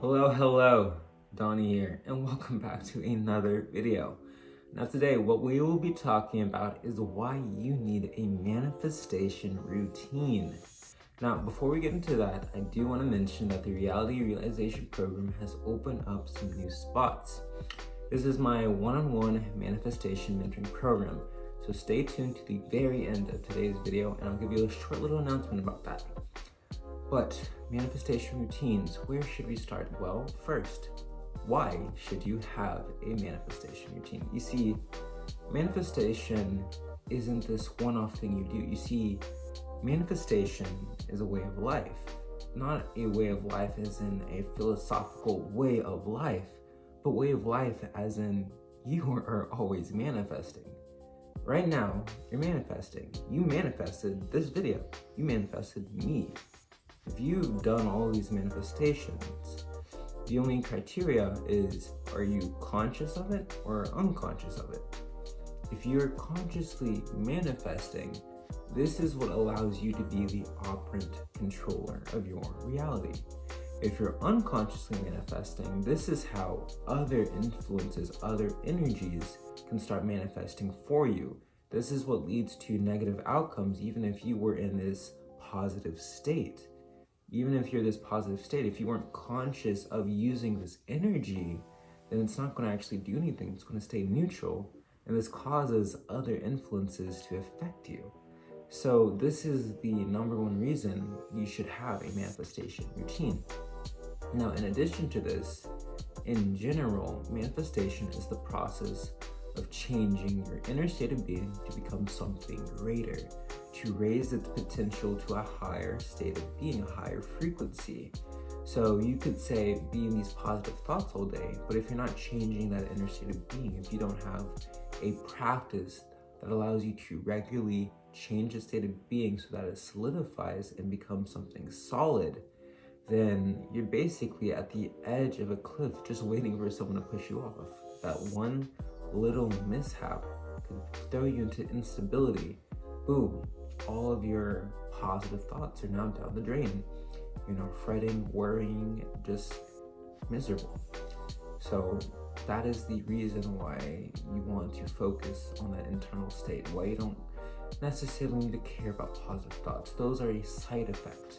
Hello, Donnie here, and welcome back to another video. Now today, what we will be talking about is why you need a manifestation routine. Now, before we get into that, I do want to mention that the Reality Realization Program has opened up some new spots. This is my one-on-one manifestation mentoring program, so stay tuned to the very end of today's video, and I'll give you a short little announcement about that. But manifestation routines, where should we start? Well, first, why should you have a manifestation routine? You see, manifestation isn't this one-off thing you do. You see, manifestation is a way of life, not a way of life as in a philosophical way of life, but way of life as in you are always manifesting. Right now, you're manifesting. You manifested this video. You manifested me. If you've done all these manifestations, the only criteria is, are you conscious of it or unconscious of it? If you're consciously manifesting, this is what allows you to be the operant controller of your reality. If you're unconsciously manifesting, this is how other influences, other energies can start manifesting for you. This is what leads to negative outcomes, even if you were in this positive state. Even if you're this positive state, if you weren't conscious of using this energy, then it's not going to actually do anything. It's going to stay neutral, and this causes other influences to affect you. So this is the number one reason you should have a manifestation routine. Now, in addition to this, in general, manifestation is the process of changing your inner state of being to become something greater, to raise its potential to a higher state of being, a higher frequency. So you could say being these positive thoughts all day, but if you're not changing that inner state of being, if you don't have a practice that allows you to regularly change the state of being so that it solidifies and becomes something solid, then you're basically at the edge of a cliff just waiting for someone to push you off. That one little mishap could throw you into instability. Boom, all of your positive thoughts are now down the drain. You're not fretting, worrying, just miserable. So that is the reason why you want to focus on that internal state, why you don't necessarily need to care about positive thoughts. Those are a side effect.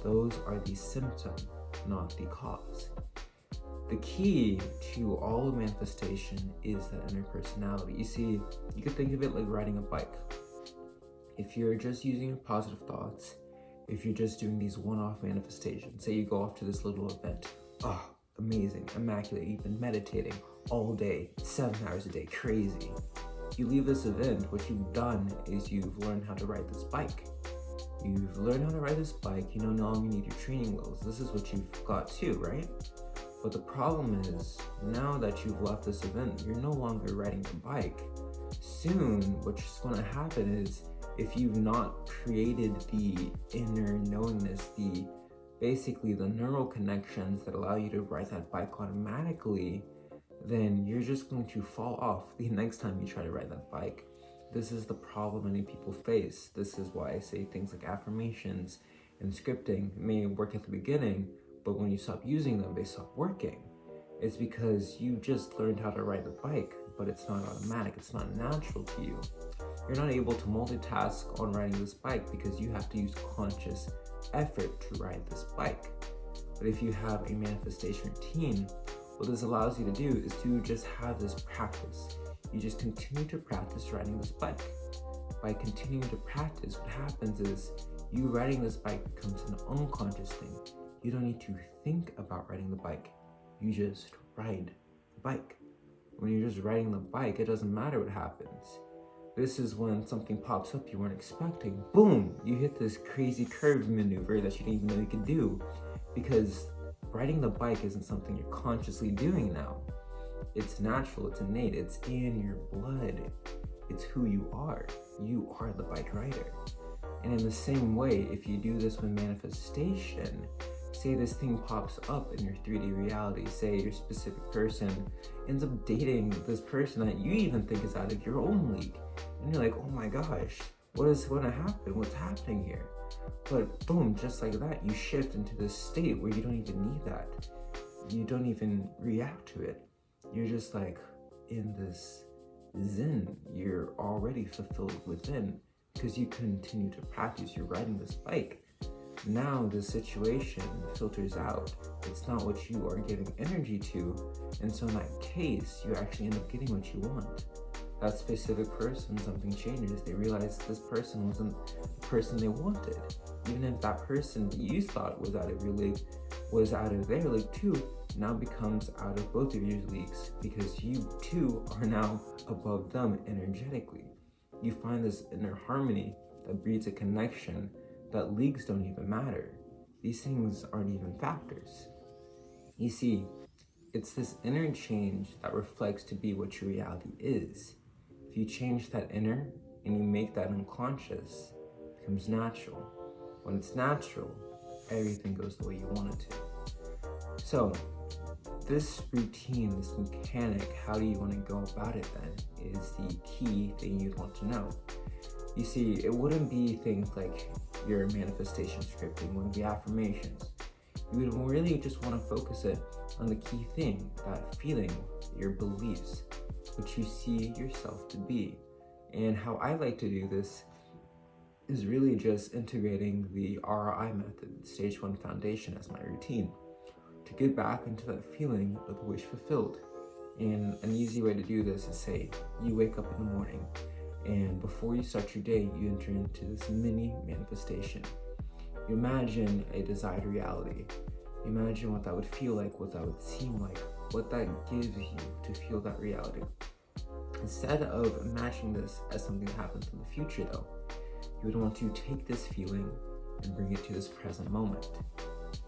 Those are the symptom, not the cause. The key to all of manifestation is that inner personality. You see, you could think of it like riding a bike. If you're just using positive thoughts, if you're just doing these one-off manifestations, say you go off to this little event, amazing, immaculate, you've been meditating all day, 7 hours a day, crazy. You leave this event, what you've done is you've learned how to ride this bike. You've learned how to ride this bike, you no longer need your training wheels. This is what you've got too, right? But the problem is, now that you've left this event, you're no longer riding the bike. Soon, what's going to happen is, if you've not created the inner knowingness, basically the neural connections that allow you to ride that bike automatically, then you're just going to fall off the next time you try to ride that bike. This is the problem many people face. This is why I say things like affirmations and scripting may work at the beginning, but when you stop using them, they stop working. It's because you just learned how to ride the bike, but it's not automatic, it's not natural to you. You're not able to multitask on riding this bike because you have to use conscious effort to ride this bike. But if you have a manifestation routine, what this allows you to do is to just have this practice. You just continue to practice riding this bike. By continuing to practice, what happens is you riding this bike becomes an unconscious thing. You don't need to think about riding the bike. You just ride the bike. When you're just riding the bike, it doesn't matter what happens. This is when something pops up you weren't expecting. Boom! You hit this crazy curve maneuver that you didn't even know you could do. Because riding the bike isn't something you're consciously doing now. It's natural, it's innate, it's in your blood. It's who you are. You are the bike rider. And in the same way, if you do this with manifestation, say this thing pops up in your 3D reality, say your specific person ends up dating this person that you even think is out of your own league. And you're like, oh my gosh, what is going to happen? What's happening here? But boom, just like that, you shift into this state where you don't even need that. you don't even react to it. You're just like in this zen. You're already fulfilled within because you continue to practice. You're riding this bike. Now the situation filters out. It's not what you are giving energy to. And so in that case, you actually end up getting what you want. That specific person, something changes. They realize this person wasn't the person they wanted. Even if that person that you thought was out of your league was out of their league too, now becomes out of both of your leagues because you too are now above them energetically. You find this inner harmony that breeds a connection that leagues don't even matter. These things aren't even factors. You see, it's this inner change that reflects to be what your reality is. If you change that inner and you make that unconscious, it becomes natural. When it's natural, everything goes the way you want it to. So, this routine, this mechanic, how do you want to go about it then, is the key thing you'd want to know. You see, it wouldn't be things like your manifestation scripting, it wouldn't be affirmations. You would really just want to focus it on the key thing, that feeling, your beliefs, what you see yourself to be. And how I like to do this is really just integrating the RI method, stage 1 foundation, as my routine, to get back into that feeling of the wish fulfilled. And an easy way to do this is, say, you wake up in the morning, and before you start your day, you enter into this mini manifestation. You imagine a desired reality. You imagine what that would feel like, what that would seem like, what that gives you to feel that reality. Instead of imagining this as something that happens in the future though, you would want to take this feeling and bring it to this present moment.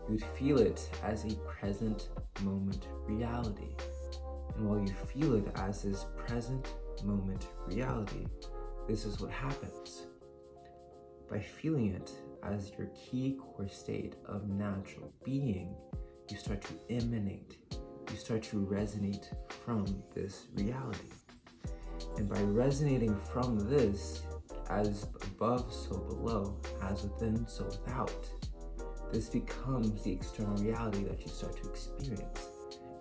You would feel it as a present moment reality. And while you feel it as this present moment reality, this is what happens. By feeling it as your key core state of natural being, you start to emanate, you start to resonate from this reality. And by resonating from this, as above, so below, as within, so without, this becomes the external reality that you start to experience.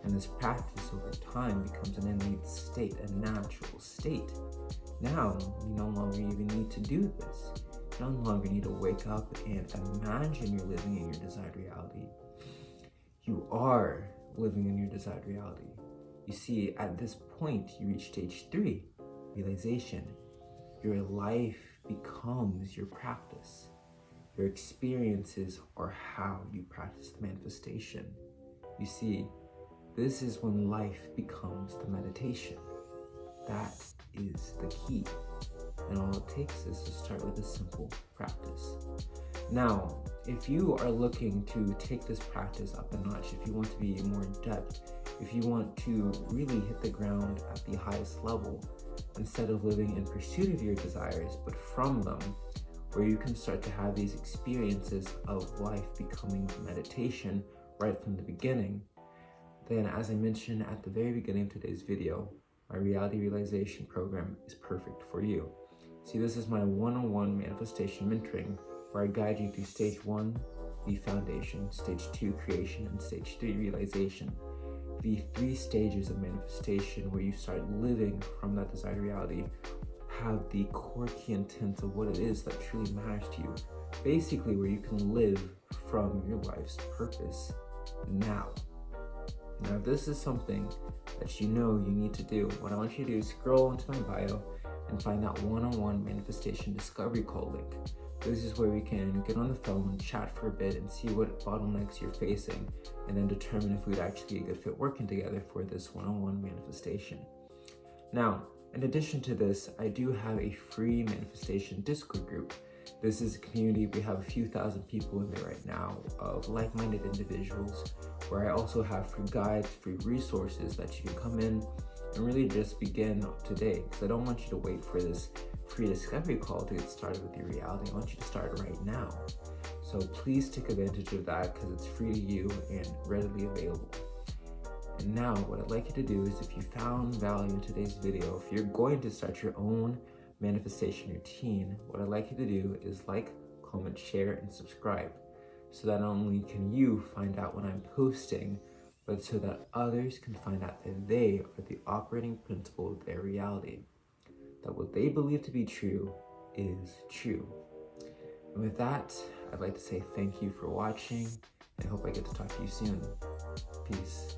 And this practice over time becomes an innate state, a natural state. Now, you no longer even need to do this. You no longer need to wake up and imagine you're living in your desired reality. You are living in your desired reality. You see, at this point, you reach stage 3, realization. Your life becomes your practice. Your experiences are how you practice the manifestation. You see, this is when life becomes the meditation. That is the key. And all it takes is to start with a simple practice. Now, if you are looking to take this practice up a notch, if you want to be more in depth, if you want to really hit the ground at the highest level, instead of living in pursuit of your desires, but from them, where you can start to have these experiences of life becoming meditation right from the beginning, then as I mentioned at the very beginning of today's video, my reality realization program is perfect for you. See, this is my one-on-one manifestation mentoring where I guide you through stage 1, the foundation, stage 2, creation, and stage 3, realization. The 3 stages of manifestation where you start living from that desired reality have the core key intent of what it is that truly matters to you. Basically, where you can live from your life's purpose now. Now, this is something that you know you need to do. What I want you to do is scroll into my bio and find that one-on-one manifestation discovery call link. This is where we can get on the phone, chat for a bit, and see what bottlenecks you're facing, and then determine if we'd actually be a good fit working together for this one-on-one manifestation. Now, in addition to this, I do have a free manifestation Discord group. This is a community, we have a few thousand people in there right now of like-minded individuals, where I also have free guides, free resources that you can come in and really just begin today, because I don't want you to wait for this free discovery call to get started with your reality. I want you to start right now. So please take advantage of that because it's free to you and readily available. And now what I'd like you to do is, if you found value in today's video, if you're going to start your own manifestation routine, what I'd like you to do is like, comment, share, and subscribe. So that not only can you find out when I'm posting but so that others can find out that they are the operating principle of their reality, that what they believe to be true is true. And with that, I'd like to say thank you for watching, and I hope I get to talk to you soon. Peace.